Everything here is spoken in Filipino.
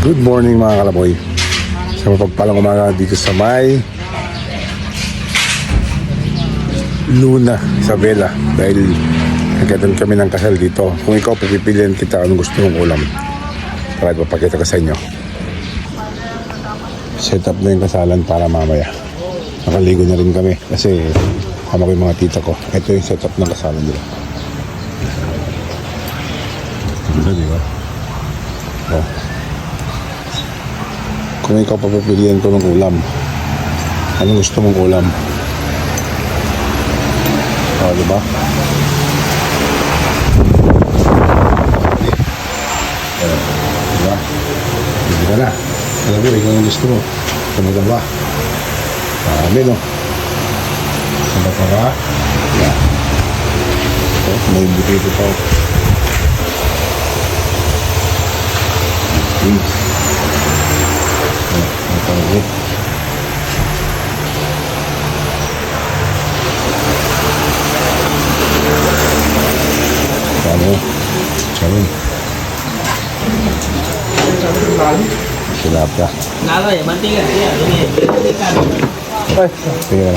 Good morning mga kalaboy. Sa mapagpalang umaga dito sa may Luna, Isabela. Dahil nagkatan kami ng kasal dito. Kung ikaw pipilian kita, anong gusto mong ulam? Para ipapakita ko sa inyo. Set up na yung kasalan para mamaya. Nakaligo na rin kami kasi kama ko yung mga tita ko. Ito yung setup ng kasalan nila. Ganda, di ba? Oh. Kung ikaw papapilian ko ng ulam, anong gusto mong ulam? Oh, di ba? Di ba? Hindi ka na. Alam mo, ikaw ang gusto mo. Kumula ba? Marami, no? Kumula pa ba? Yeah. Oh, may bukito pa. Please. Ang pangit. Paano? Sabi. Silap ka. Nalo ya, mantika ya. Ay, sige.